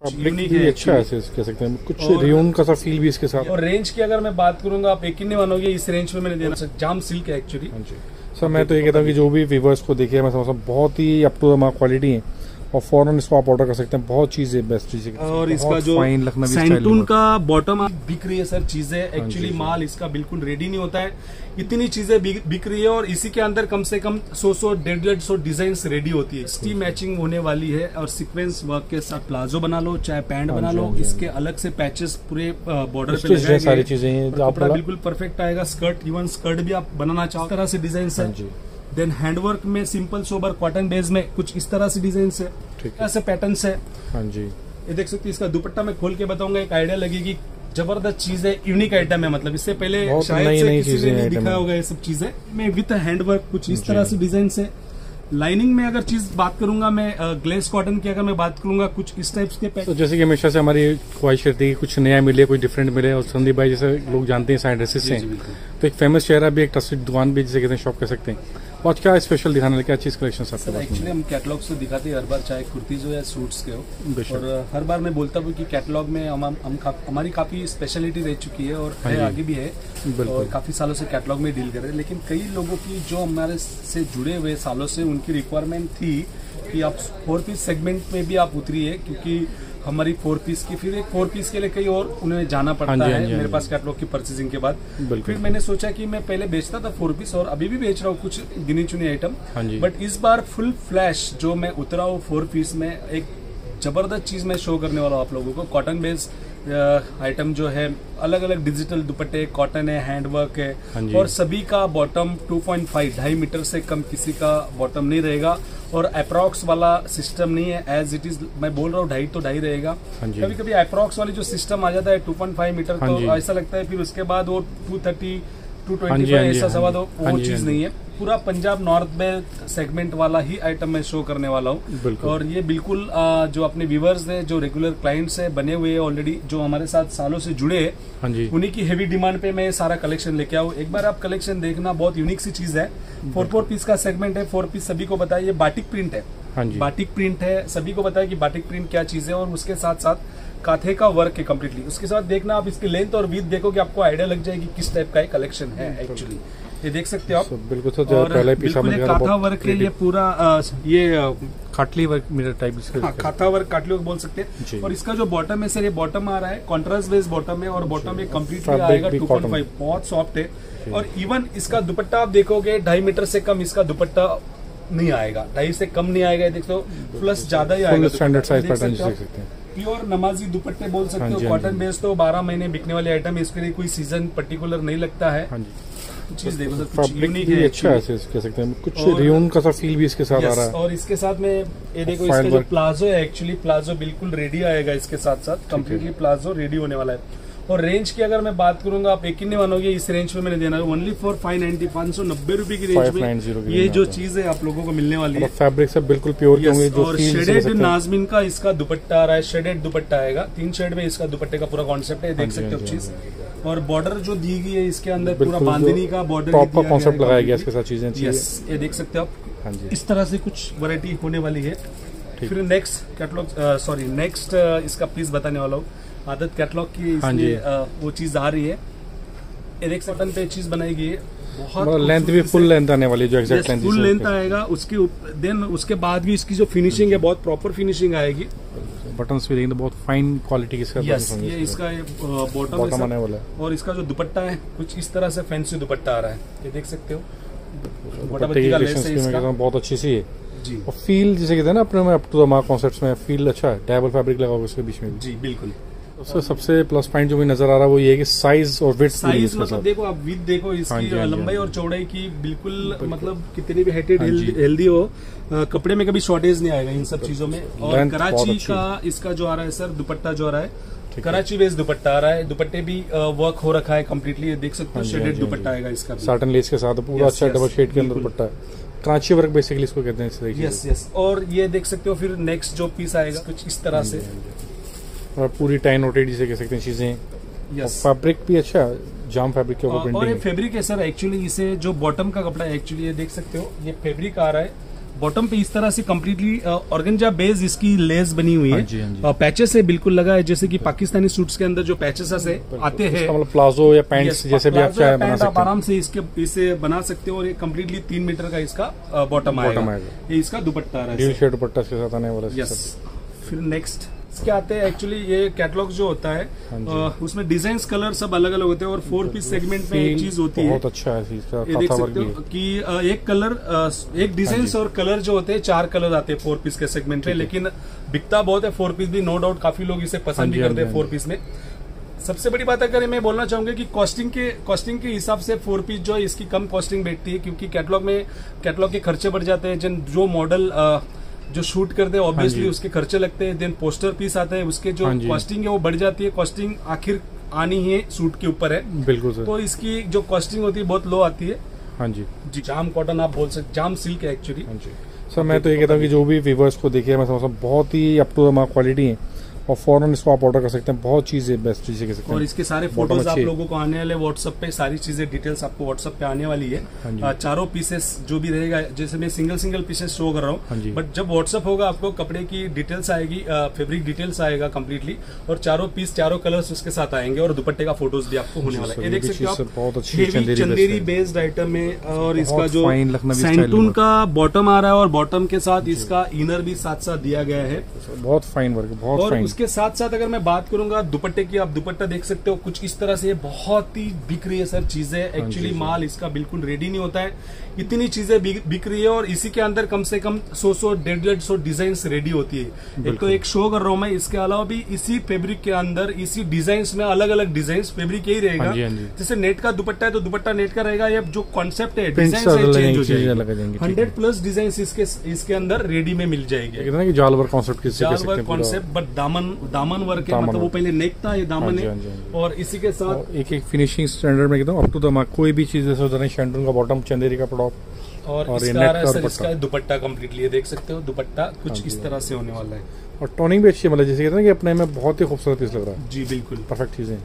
Unique है, अच्छा है, कह सकते हैं कुछ रेयन का सा फील भी इसके साथ। और रेंज की अगर मैं बात करूंगा, आप यकीन नहीं मानोगे, इस रेंज में मैंने देना जाम सिल्क है एक्चुअली। सर मैं तो ये कहता हूँ कि जो भी व्यूअर्स को देखे, मैं समझता हूँ बहुत ही up to the mark quality है और फौरन इसको आप ऑर्डर कर सकते हैं। बहुत चीजें बेस्ट चीजें। और इसका जो सैंटून का बॉटम बिक रही है सर, चीजें एक्चुअली माल इसका बिल्कुल रेडी नहीं होता है, इतनी चीजें बिक रही है और इसी के अंदर कम से कम 100-150 डिजाइन रेडी होती है। स्टी मैचिंग होने वाली है और सीक्वेंस वर्क के साथ प्लाजो बना लो चाहे पैंट बना लो, इसके अलग से पैचेस पूरे बॉर्डर पे लगाए सारी चीजें, कपड़ा बिल्कुल परफेक्ट आएगा। स्कर्ट, इवन स्कर्ट भी आप बनाना चाहो तरह से डिजाइन है। देन हैंडवर्क में सिंपल सोबर कॉटन बेस में कुछ इस तरह से डिजाइन है, ऐसे पैटर्न है। हाँ जी, ये देख सकते हैं। इसका दुपट्टा मैं खोल के बताऊंगा, एक आइडिया लगेगी। जबरदस्त चीज है, यूनिक आइटम है, मतलब इससे पहले शायद से किसी ने नहीं दिखाया होगा ये सब चीजें। में विद हैंडवर्क कुछ इस तरह से डिजाइन है। लाइनिंग में अगर चीज बात करूंगा मैं, ग्लेस कॉटन की अगर मैं बात करूंगा, कुछ इस टाइप्स के तो जैसे कि हमेशा से हमारी ख्वाहिश रहती है कि कुछ नया मिले, कुछ डिफरेंट मिले। और संदीप भाई जैसे लोग जानते हैं साइड ड्रेसेस से, तो एक फेमस चेहरा भी, एक ट्रस्टेड दुकान भी जिसे कहते हैं, शॉप कह सकते हैं। और क्या स्पेशल दिखाने लगे, क्या चीज कलेक्शन आपके पास? एक्चुअली हम कैटलॉग से दिखाते हैं हर बार, चाहे कुर्तीज हो या सूट्स के हो। और हर बार मैं बोलता हूँ कि कैटलॉग में हमारी काफी स्पेशलिटी रह चुकी है और आगे भी है, और काफी सालों से कैटलॉग में डील कर रहे हैं। लेकिन कई लोगों की जो हमारे से जुड़े हुए सालों से, उनकी रिक्वायरमेंट थी कि आप 4 पीस सेगमेंट में भी आप उतरिए, क्योंकि हमारी 4 पीस की, फिर एक 4 पीस के लिए कहीं और उन्हें जाना पड़ता है मेरे पास कैटलॉग की परचेजिंग के बाद। फिर मैंने सोचा कि मैं पहले बेचता था 4 पीस और अभी भी बेच रहा हूँ कुछ गिनी चुनी आइटम, बट इस बार फुल फ्लैश जो मैं उतरा हूँ 4 पीस में, एक जबरदस्त चीज मैं शो करने वाला हूँ आप लोगों को। कॉटन बेस्ड आइटम जो है, अलग अलग डिजिटल दुपट्टे, कॉटन है, हैंडवर्क है, और सभी का बॉटम 2.5 मीटर से कम किसी का बॉटम नहीं रहेगा। और अप्रॉक्स वाला सिस्टम नहीं है, एज इट इज मैं बोल रहा हूँ 2.5 तो 2.5 रहेगा। कभी कभी अप्रॉक्स वाली जो सिस्टम आ जाता है 2.5 मीटर, तो ऐसा लगता है फिर उसके बाद वो 230, 225 ऐसा सवा दो, वो चीज नहीं है। पूरा पंजाब नॉर्थ में सेगमेंट वाला ही आइटम मैं शो करने वाला हूँ। और ये बिल्कुल जो अपने व्यूवर्स है, जो रेगुलर क्लाइंट्स है, बने हुए ऑलरेडी, जो हमारे साथ सालों से जुड़े हैं, उन्हीं की हेवी डिमांड पे मैं सारा कलेक्शन लेके आऊँ। एक बार आप कलेक्शन देखना, बहुत यूनिक सी चीज है। 4 पीस का सेगमेंट है। 4 पीस सभी को बताया, ये बाटिक प्रिंट है। बाटिक प्रिंट है, सभी को बताया कि बाटिक प्रिंट क्या चीज है। और उसके साथ साथ काथे का वर्क है कम्प्लीटली। उसके साथ देखना आप इसकी लेंथ और विड्थ देखो कि आपको आइडिया लग जाएगी किस टाइप का कलेक्शन है एक्चुअली। ये देख सकते हो आप, बिल्कुल। और बिल्कुल काथा वर्क है ये पूरा, ये काटली वर्क मिरर टाइप, काथा वर्क, काटली वर्क बोल सकते हैं। और इसका जो बॉटम है सर, ये बॉटम आ रहा है कॉन्ट्रास्ट बेस्ड बॉटम है, और बॉटम ये कम्प्लीटली आएगा 2.5, बहुत सॉफ्ट है। और इवन इसका दुपट्टा आप देखोगे 2.5 मीटर से कम इसका दुपट्टा नहीं आएगा, 2.5 से कम नहीं आएगा। देख दो प्लस ज्यादा ही आएगा, स्टैंडर्ड साइज पैटर्न देख सकते हैं। प्योर नमाजी दुपट्टे बोल सकते हो, कॉटन बेस, तो 12 महीने बिकने वाले आइटम है। इसके लिए कोई सीजन पर्टिकुलर नहीं लगता है। चीज देखो सर, कुछ यूनिक है, अच्छा है, कह सकते हैं कुछ रेयन का सा फील भी इसके साथ आ रहा है। और इसके साथ में ये देखो, इसका जो प्लाजो है, एक्चुअली प्लाजो बिल्कुल रेडी आएगा इसके साथ साथ, कम्प्लीटली प्लाजो रेडी होने वाला है। और रेंज की अगर मैं बात करूंगा, आप यकीन नहीं मानोगे, इस रेंज में मैंने देना है ओनली फॉर 590, 590 रुपए की रेंज में ये जो चीज है आप लोगों को मिलने वाली है। फैब्रिक सब बिल्कुल प्योर के होंगे। और शेडेड नाजमीन का इसका दुपट्टा आ रहा है, शेडेड दुपट्टा आएगा, 3 शेड में इसका दुपट्टे का पूरा कॉन्सेप्ट है, देख सकते हो चीज। और बॉर्डर जो दी गई है इसके अंदर, पूरा बांधनी का बॉर्डर प्रॉपर कॉन्सेप्ट लगाया गया इसके साथ चीजें। ये देख सकते हो आप, इस तरह से कुछ वैरायटी होने वाली है। फिर नेक्स्ट कैटलॉग, सॉरी नेक्स्ट इसका पीस बताने वाला हूँ। आदत कैटलॉग की इसमें वो चीज आ रही है, एक सेकंड पे चीज बनाई गई है, बहुत लेंथ भी फुल लेंथ आने वाली, जो एग्जैक्ट लेंथ फुल लेंथ आएगा। उसके बाद भी इसकी जो फिनिशिंग है, बहुत प्रॉपर फिनिशिंग आएगी। बटन्स भी देखेंगे तो बहुत फाइन क्वालिटी की ये इसका बॉटम आने वाला है। और इसका जो दुपट्टा है कुछ इस तरह से फैंसी दुपट्टा आ रहा है, ये देख सकते हो। बहुत अच्छी सी है जी। और फील जिसे कहते हैं ना अपने में, up to the mark concepts में फील अच्छा है। डबल फैब्रिक लगा हुआ उसके बीच में जी, बिल्कुल। उसका सबसे प्लस पॉइंट जो मुझे नजर आ रहा है वो ये है कि साइज और विड्थ, साइज मतलब देखो आप, विड्थ देखो इसकी, लंबाई और चौड़ाई की बिल्कुल मतलब कितनी भी हेटेड हेल्दी हो, कपड़े में कभी शॉर्टेज नहीं आएगा इन सब चीजों में। और कराची का इसका जो आ रहा है सर, दुपट्टा जो आ रहा है, कराची बेस्ड दुपट्टा आ रहा है। दुपट्टे भी वर्क हो रखा है कम्प्लीटली, देख सकते हो। शेडेड दुपट्टा आएगा इसका, साटन लेस के साथ पूरा अच्छा डबल शेड के अंदर दुपट्टा है। कराची वर्क बेसिकली इसको कहते हैं। यस। और ये देख सकते हो, फिर नेक्स्ट जो पीस आएगा कुछ इस तरह से, और पूरी टाई नोटेड जिसे कह सकते हैं चीजें। फैब्रिक भी अच्छा है, जाम फैब्रिक के ऊपर प्रिंटिंग। और ये फैब्रिक है सर, एक्चुअली इसे जो बॉटम का कपड़ा है, एक्चुअली ये देख सकते हो, ये फैब्रिक आ रहा है। बॉटम पे इस तरह से कम्प्लीटली ऑर्गेंजा बेस इसकी लेस बनी हुई है, पैचेस है बिल्कुल लगा है, जैसे कि पाकिस्तानी सूट्स के अंदर जो पैचेस आते हैं, मतलब प्लाजो या पैंट्स जैसे भी आप चाहे बना सकते हैं, आप आराम से इसे बना सकते हो। और ये कम्प्लीटली 3 मीटर का इसका बॉटम आएगा। ये इसका दुपट्टा आ रहा है, ड्यूल शेड दुपट्टा इसके साथ आने वाला है। यस। फिर नेक्स्ट इसके आते हैं, एक्चुअली ये कैटलॉग जो होता है उसमें डिजाइन कलर सब अलग अलग होते हैं। और 4 पीस सेगमेंट में एक चीज होती है, बहुत अच्छा है इसका, ये देख सकते हो कि एक कलर एक डिजाइन और कलर जो होते हैं 4 कलर आते हैं 4 पीस के सेगमेंट में, लेकिन बिकता बहुत है 4 पीस भी, नो डाउट काफी लोग इसे पसंद भी करते हैं 4 पीस में। सबसे बड़ी बात अगर मैं बोलना चाहूंगा कि कॉस्टिंग के हिसाब से 4 पीस जो है इसकी कम कॉस्टिंग बैठती है, क्योंकि कैटलॉग के खर्चे बढ़ जाते हैं। जो मॉडल जो शूट करते हैं ऑब्वियसली उसके खर्चे लगते हैं, देन पोस्टर पीस आते हैं, उसके जो कॉस्टिंग है वो बढ़ जाती है। कॉस्टिंग आखिर आनी ही सूट के ऊपर है, बिल्कुल सर। तो इसकी जो कॉस्टिंग होती है बहुत लो आती है। हाँ जी, जाम कॉटन आप बोल सकते, जाम सिल्क है एक्चुअली। हाँ जी सर, मैं तो ये कहता हूँ कि जो भी व्यूवर्स को देखिए, मैं समझता हूँ बहुत ही up to the mark quality है और फौरन इसको आप ऑर्डर कर सकते हैं। बहुत चीजें बेस्ट चीजें कह सकते हैं। और इसके सारे फोटोज आप लोगों को आने वाले व्हाट्सएप पे, सारी चीजें डिटेल्स आपको व्हाट्सएप पे आने वाली है। चारों पीसेस जो भी रहेगा, जैसे मैं सिंगल पीसेस शो कर रहा हूँ, बट जब व्हाट्सएप होगा आपको कपड़े की डिटेल्स आएगी, फैब्रिक डिटेल्स आएगा कम्प्लीटली, और चारों पीस चारों कलर्स उसके साथ आएंगे और दुपट्टे का फोटोज भी आपको होने वाला है। ये देख सकते हो आप, बहुत अच्छी चंदेरी बेस्ड आइटम है। और इसका जो सैंटून का बॉटम आ रहा है और बॉटम के साथ इसका इनर भी साथ साथ दिया गया है, बहुत फाइन वर्क, बहुत फाइन। उसके साथ साथ अगर मैं बात करूंगा दुपट्टे की, आप दुपट्टा देख सकते हो कुछ इस तरह से, बहुत ही बिक रही है सर चीजें। एक्चुअली माल इसका बिल्कुल रेडी नहीं होता है, इतनी चीजें बिक रही है। और इसी के अंदर कम से कम 100-150 डिजाइन रेडी होती है। एक तो एक शो कर रहा हूं मैं, इसके अलावा भी इसी फैब्रिक के अंदर इसी डिजाइन में अलग अलग डिजाइन, फैब्रिक यही रहेगा। जैसे नेट का दुपट्टा है तो दुपट्टा नेट का रहेगा, या जो कॉन्सेप्ट है डिजाइन चेंज हो जाएगी। 100+ डिजाइन इसके अंदर रेडी में मिल जाएगी। जाल वर्क कॉन्सेप्ट, बट दामन वर्क है, मतलब वो पहले नेक था, ये दामन है। और इसी के साथ एक फिनिशिंग स्टैंडर्ड में एकदम अप टू द मार्क, कोई भी चीज जैसे होता है शैंटून का बॉटम, चंदेरी का टॉप, और इसका दुपट्टा कम्प्लीटली देख सकते हो, दुपट्टा कुछ इस तरह से होने वाला है। और टोनिंग भी अच्छी है, मतलब जैसे कहते हैं कि अपने में बहुत ही खूबसूरत पीस लग रहा है। जी बिल्कुल, परफेक्ट चीजें।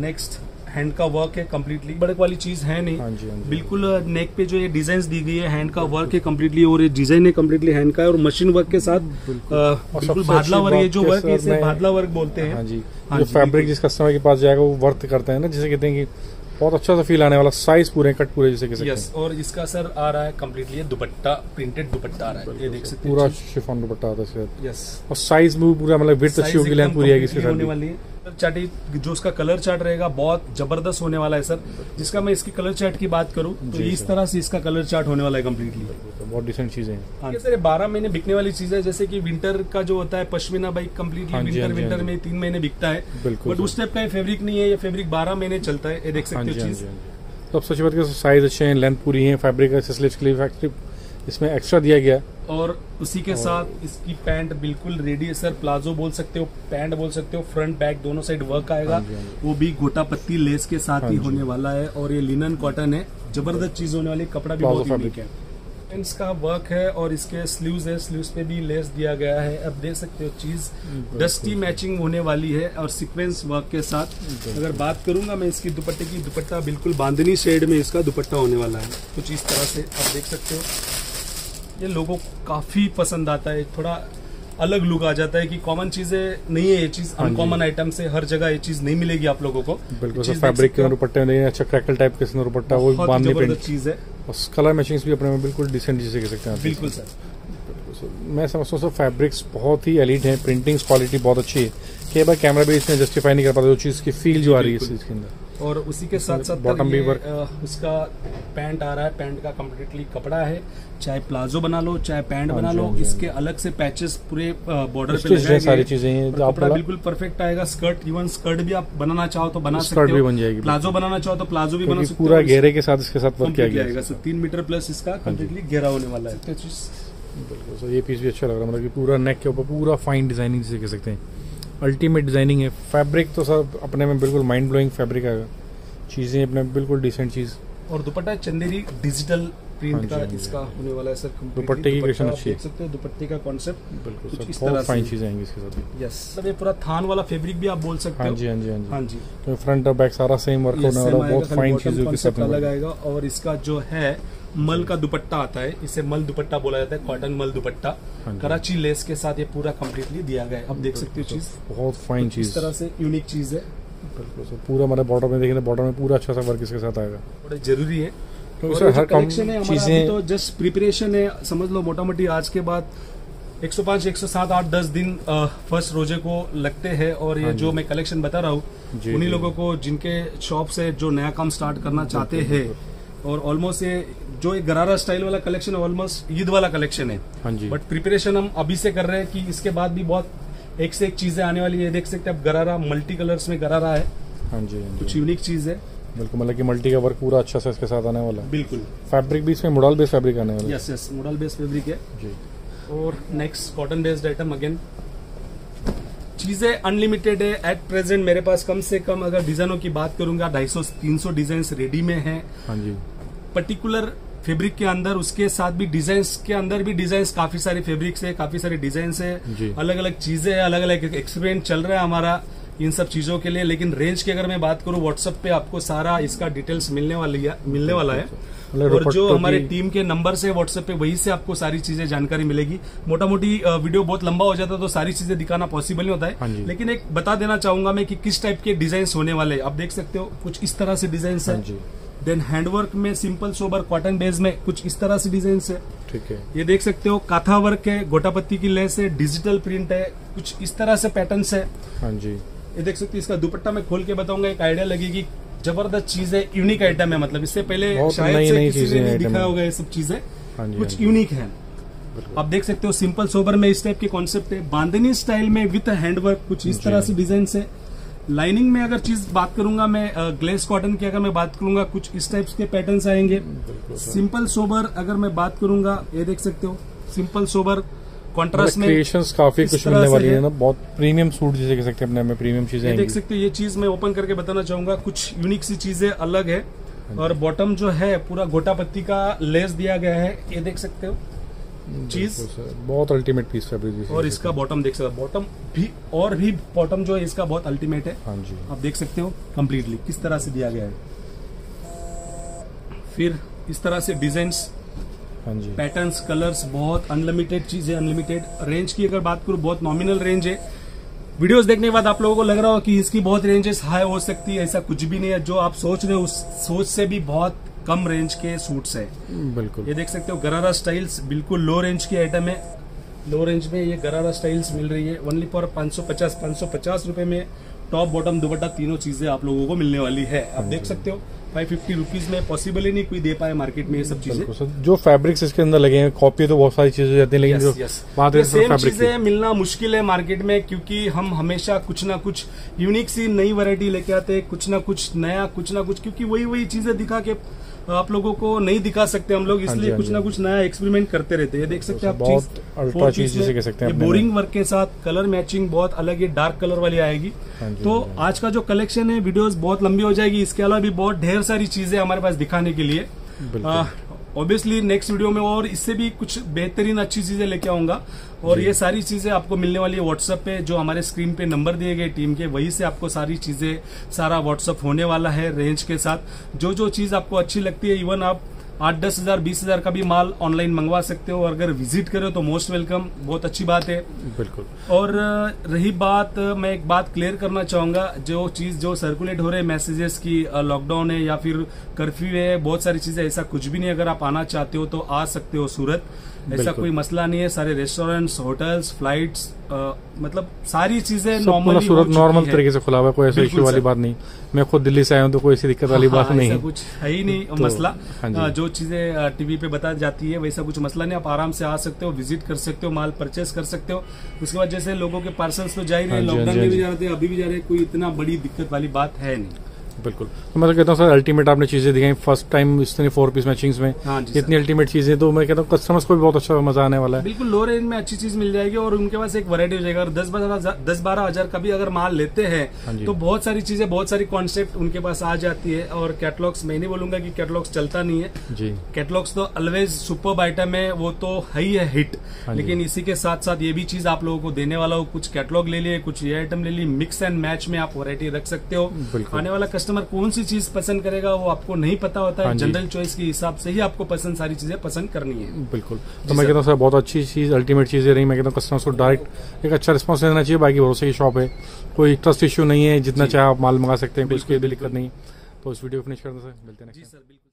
नेक्स्ट हैंड का वर्क है कम्प्लीटली, बड़े वाली चीज है नहीं। हाँ जी। बिल्कुल नेक पे जो ये डिजाइन दी गई है, हैंड का वर्क है कम्प्लीटली, और ये डिजाइन है कम्प्लीटली हैंड का है, और मशीन वर्क के साथ बिल्कुल भादला वर्क, ये जो वर्क है इसे भादला वर्क बोलते हैं। हाँ जी, जो फैब्रिक जिस कस्टमर के पास जाएगा वो वर्क करते हैं ना, जिसे कहते हैं कि बहुत अच्छा सा फील आने वाला, साइज पूरे कट पूरे जैसे कहते हैं। यस, और इसका सर आ रहा है कम्प्लीटली दुपट्टा, प्रिंटेड दुपट्टा आ रहा है, ये देख सकते हैं, पूरा शिफॉन दुपट्टा आता है। यस, और साइज भी पूरा, मतलब विड्थ अच्छी होगी, लेंथ पूरी आएगी इसके साथ होने वाली है। चार्ट जो उसका कलर चार्ट रहेगा बहुत जबरदस्त होने वाला है सर। जिसका मैं इसकी कलर चार्ट की बात करूं तो इस तरह से इसका कलर चार्ट होने वाला है कम्प्लीटली। बहुत डिसेंट चीजें हैं। हाँ सर, 12 महीने बिकने वाली चीज है। जैसे कि विंटर का जो होता है पश्मीना बाइक कम्प्लीटली विंटर में 3 महीने बिकता है, बट उस टाइप का ये फैब्रिक नहीं है, ये फैब्रिक 12 महीने चलता है। ये देख सकते हो चीज। तो सबसे बात साइज अच्छे हैं, लेंथ पूरी है, फैब्रिक का स्लीव्स के लिए इसमें एक्स्ट्रा दिया गया। और उसी के साथ इसकी पैंट बिल्कुल रेडी है सर, प्लाजो बोल सकते हो, पैंट बोल सकते हो, फ्रंट बैक दोनों साइड वर्क आएगा, वो भी गोटा पत्ती लेस के साथ ही होने वाला है। और ये लिनन कॉटन है, जबरदस्त चीज होने वाली, कपड़ा भी बहुत यूनिक है। इसका वर्क है और इसके स्लीव्स है, स्लीव्स पे भी लेस दिया गया है। अब देख सकते हो चीज डस्टी मैचिंग होने वाली है और सीक्वेंस वर्क के साथ। अगर बात करूंगा मैं इसकी दुपट्टे की, दुपट्टा बिल्कुल बांधनी शेड में इसका दुपट्टा होने वाला है, कुछ इस तरह से आप देख सकते हो। ये लोगों को काफी पसंद आता है, थोड़ा अलग लुक आ जाता है कि कॉमन चीजें नहीं है ये चीज, अनकॉमन आइटम से हर जगह ये चीज नहीं मिलेगी आप लोगों को। बिल्कुल, फैब्रिक के दुपट्टे में अच्छा क्रैकल टाइप के दुपट्टा, वो बांधने पे चीज है। और कलर मैचिंग्स भी अपने में बिल्कुल डिसेंट जिसे कह सकते हैं। बिल्कुल सर, मैं समझता हूँ फैब्रिक्स बहुत ही एलिट है, प्रिंटिंग क्वालिटी बहुत अच्छी है। कई बार कैमरा भी इसमें जस्टिफाई नहीं कर पाता, जो चीज की फील जो आ रही है इस चीज के अंदर। और उसी के साथ साथ बॉटम भी वर्क, उसका पैंट आ रहा है, पैंट का कम्प्लीटली कपड़ा है, चाहे प्लाजो बना लो चाहे पैंट बना लो, इसके अलग से पैचेस पूरे बॉर्डर पे लगाए, सारी चीजें हैं, कपड़ा बिल्कुल परफेक्ट आएगा। स्कर्ट, इवन स्कर्ट भी आप बनाना चाहो तो बना सकते हो, बन जाएगी। प्लाजो बनाना चाहो तो प्लाजो भी बना सकते हो, पूरा घेरे के साथ इसके साथ वर्क किया गया। 3 मीटर प्लस इसका कम्प्लीटली घेरा होने वाला है। बिल्कुल, ये पीस भी अच्छा लग रहा है, मतलब कि पूरा नेक के ऊपर पूरा फाइन डिजाइनिंग जिसे कह सकते हैं, अल्टीमेट डिजाइनिंग है। फैब्रिक तो सर अपने में बिल्कुल माइंड ब्लोइंग फैब्रिक आएगा, चीजें अपने बिल्कुल डिसेंट चीज। और दुपट्टा चंदेरी डिजिटल प्रिंट का इसका होने वाला है सर। दुपट्टे की क्रिएशन अच्छी है, देख सकते हो दुपट्टे का कॉन्सेप्ट बिल्कुल कुछ सर, इस बहुत तरह फाइन से। चीजें आएंगी इसके साथ। यस सर, ये पूरा थान वाला फैब्रिक भी आप बोल सकते हो। हाँ जी हाँ जी हाँ जी हाँ जी, तो फ्रंट और बैक सारा सेम वर्क होने वाला है, बहुत फाइन चीजों के साथ अलग आएगा। और इसका जो है मल का दुपट्टा आता है, इसे मल दुपट्टा बोला जाता है, कॉटन मल दुपट्टा कराची लेस के साथ ये पूरा कम्प्लीटली दिया गया है। अब देख सकते हो चीज, बहुत फाइन चीज, इस तरह से यूनिक चीज है। बिल्कुल सर, पूरा हमारे बॉर्डर में देखेंगे, बॉर्डर में पूरा अच्छा सा वर्क इसके साथ आएगा, बड़ा जरूरी है। तो सर हर कलेक्शन है हमारा, चीजें तो जस्ट प्रिपरेशन है, समझ लो मोटा मोटी आज के बाद 105, 107, 8, 10 दिन फर्स्ट रोजे को लगते हैं। और ये जो मैं कलेक्शन बता रहा हूँ उन्हीं लोगों को जिनके शॉप से जो नया काम स्टार्ट करना चाहते हैं। और ऑलमोस्ट ये जो एक गरारा स्टाइल वाला कलेक्शन है, ऑलमोस्ट ईद वाला कलेक्शन है। हाँ जी, बट प्रिपरेशन हम अभी से कर रहे हैं कि इसके बाद भी बहुत एक से एक चीजें आने वाली है। देख सकते हैं आप गरारा मल्टी कलर्स में गरारा है। हाँ जी, कुछ यूनिक चीज है बिल्कुल, मतलब कि मल्टी का वर्क पूरा अच्छा सा इसके साथ आने वाला है। बिल्कुल, फैब्रिक भी इसमें मोडल बेस्ड फैब्रिक आने वाला है। Yes yes, model based fabric है जी। और next cotton based item. Again चीजें अनलिमिटेड है एट प्रेजेंट मेरे पास। कम से कम अगर डिजाइनों की बात करूंगा 250-300 डिजाइन रेडी में है हाँ जी, पर्टिकुलर फैब्रिक के अंदर। उसके साथ भी डिजाइन्स के अंदर भी डिजाइन्स काफी सारे फैब्रिक्स है, काफी सारे डिजाइन्स है, अलग अलग चीजें है, अलग अलग एक्सपेरिमेंट चल रहा है हमारा इन सब चीजों के लिए। लेकिन रेंज की अगर मैं बात करूं, व्हाट्सएप पे आपको सारा इसका डिटेल्स मिलने वाला है। और जो हमारे टीम के नंबर से व्हाट्सएप पे, वही से आपको सारी चीजें जानकारी मिलेगी। मोटा मोटी वीडियो बहुत लंबा हो जाता है तो सारी चीजें दिखाना पॉसिबल नहीं होता है। लेकिन एक बता देना चाहूंगा मैं कि किस टाइप के डिजाइन होने वाले। आप देख सकते हो कुछ इस तरह से डिजाइन है। देन हैंडवर्क में सिंपल सोबर कॉटन बेस में कुछ इस तरह से डिजाइन है। ठीक है, ये देख सकते हो काथा वर्क है, गोटापत्ती की लेस है, डिजिटल प्रिंट है, कुछ इस तरह से पैटर्न्स है। हाँ जी, ये देख सकते हो। इसका दुपट्टा मैं खोल के बताऊंगा, एक आइडिया लगेगी। जबरदस्त चीज है, यूनिक आइटम है। मतलब इससे पहले शायद से किसी ने नहीं दिखाया होगा ये सब चीजें। कुछ यूनिक है। आप देख सकते हो सिंपल सोबर में इस टाइप के कॉन्सेप्ट है। बांधनी स्टाइल में विद हैंडवर्क कुछ इस तरह से डिजाइन है। लाइनिंग में अगर चीज बात करूंगा मैं, ग्लेस कॉटन की अगर मैं बात करूंगा, कुछ इस टाइप के पैटर्न्स आएंगे। सिंपल सोबर अगर मैं बात करूंगा, ये देख सकते हो सिंपल सोबर कॉन्ट्रास्ट में क्रिएशंस काफी कुछ मिलने वाली है ना, बहुत प्रीमियम सूट जिसे कह सकते हैं अपने में, प्रीमियम चीजें देख सकते हो। ये चीज मैं ओपन करके बताना चाहूंगा, कुछ यूनिक सी चीजें अलग है। और बॉटम जो है पूरा गोटा पत्ती का लेस दिया गया है, ये देख सकते हो चीज, बहुत अल्टीमेट पीस फैब्रिक। और इसका बॉटम देख सकते हो, बॉटम भी और भी बॉटम जो है इसका बहुत अल्टीमेट है। हाँ जी, आप देख सकते हो कम्प्लीटली किस तरह से दिया गया है। फिर इस तरह से डिजाइन्स, हाँ जी, पैटर्न्स, कलर्स, बहुत अनलिमिटेड चीजें। अनलिमिटेड रेंज की अगर बात करूं, बहुत नॉमिनल रेंज है। वीडियोस देखने के बाद आप लोगों को लग रहा हो कि इसकी बहुत रेंजेस हाई हो सकती है, ऐसा कुछ भी नहीं है। जो आप सोच रहे हो उस सोच से भी बहुत कम रेंज के सूट्स है। बिल्कुल, ये देख सकते हो गरारा स्टाइल्स, बिल्कुल लो रेंज की आइटम है। लो रेंज में ये गरारा स्टाइल्स मिल रही है ओनली फॉर 550 रुपए में। टॉप बॉटम दुपट्टा तीनों चीजें आप लोगों को मिलने वाली है। आप देख सकते हो 550 रुपीज में पॉसिबल ही नहीं कोई दे पाए मार्केट में ये सब चीजें। जो फैब्रिक्स इसके अंदर लगे हैं, कॉपी तो बहुत सारी चीजें जाती है, लेकिन जो बात है सेम चीजें मिलना मुश्किल है मार्केट में, क्योंकि हम हमेशा कुछ ना कुछ यूनिक सी नई वैरायटी लेके आते हैं, कुछ ना कुछ नया, कुछ ना कुछ, क्योंकि वही चीजें दिखा के आप लोगों को नहीं दिखा सकते हम लोग, इसलिए कुछ ना कुछ नया एक्सपेरिमेंट करते रहते हैं। देख सकते हैं आप, बहुत अल्ट्रा चीज जिसे कह सकते हैं। बोरिंग वर्क के साथ कलर मैचिंग बहुत अलग है, डार्क कलर वाली आएगी। तो आज का जो कलेक्शन है, वीडियोस बहुत लंबी हो जाएगी, इसके अलावा भी बहुत ढेर सारी चीजें हमारे पास दिखाने के लिए। ऑब्वियसली नेक्स्ट वीडियो में और इससे भी कुछ बेहतरीन अच्छी चीजें लेके आऊंगा। और ये सारी चीजें आपको मिलने वाली है व्हाट्सएप पे, जो हमारे स्क्रीन पे नंबर दिए गए टीम के, वही से आपको सारी चीजें, सारा व्हाट्सएप होने वाला है रेंज के साथ। जो चीज आपको अच्छी लगती है, इवन आप 8-10 हजार 20 हजार का भी माल ऑनलाइन मंगवा सकते हो। अगर विजिट करो तो मोस्ट वेलकम, बहुत अच्छी बात है। बिल्कुल। और रही बात, मैं एक बात क्लियर करना चाहूंगा, जो चीज जो सर्कुलेट हो रहे हैं मैसेजेस की, लॉकडाउन है या फिर कर्फ्यू है, बहुत सारी चीजें, ऐसा कुछ भी नहीं। अगर आप आना चाहते हो तो आ सकते हो सूरत, ऐसा कोई मसला नहीं है। सारे रेस्टोरेंट्स, होटल्स, फ्लाइट्स, मतलब सारी चीजें नॉर्मली सूरत नॉर्मल तरीके से खुला हुआ है, कोई ऐसा इश्यू वाली बात नहीं। मैं खुद दिल्ली से आया हूँ तो कोई ऐसी दिक्कत वाली बात नहीं है, कुछ है ही नहीं मसला। जो चीजें टीवी पे बता जाती है वैसा कुछ मसला नहीं। आप आराम से आ सकते हो, विजिट कर सकते हो, माल परचेस कर सकते हो। उसके बाद जैसे लोगों के पार्सल्स तो जा ही रहे, लॉकडाउन में भी जा रहे थे, अभी भी जा रहे, कोई इतना बड़ी दिक्कत वाली बात है नहीं। बिल्कुल। तो मैं तो कहता हूँ सर अल्टीमेट आपने चीजें दिखाई फर्स्ट टाइम इतनी 4 पीस मैचिंग्स में, इतनी अल्टीमेट चीजें, तो मैं कहता हूँ कस्टमर्स को भी बहुत अच्छा मजा आने वाला है। बिल्कुल लो रेंज में अच्छी चीज मिल जाएगी और उनके पास एक वैरायटी हो जाएगा। और 10-12 हजार का भी अगर माल लेते हैं तो बहुत सारी चीजें, बहुत सारी कॉन्सेप्ट उनके पास आ जाती है। और कैटलॉग्स, मैं नहीं बोलूंगा कि कैटलॉग्स चलता नहीं है जी, कैटलॉग्स तो ऑलवेज सुपर्ब आइटम है, वो तो है ही है हिट। लेकिन इसी के साथ साथ ये भी चीज आप लोगों को देने वाला हो, कुछ कैटलॉग ले लिए, कुछ ये आइटम ले लिए, मिक्स एंड मैच में आप वैरायटी रख सकते हो। आने वाला कस्टमर कौन सी चीज पसंद करेगा वो आपको नहीं पता होता है, जनरल चॉइस के हिसाब से ही आपको पसंद, सारी चीजें पसंद करनी है। बिल्कुल। तो मैं कहता हूँ सर बहुत अच्छी चीज, अल्टीमेट चीजें रही। मैं कहता हूँ कस्टमर्स को डायरेक्ट एक अच्छा रिस्पॉन्स देना चाहिए। बाकी भरोसे की शॉप है, कोई ट्रस्ट इश्यू नहीं है, जितना चाहे आप माल मंगा सकते हैं, कोई उसकी दिक्कत नहीं। तो इस वीडियो को फिनिश करने से मिलते हैं।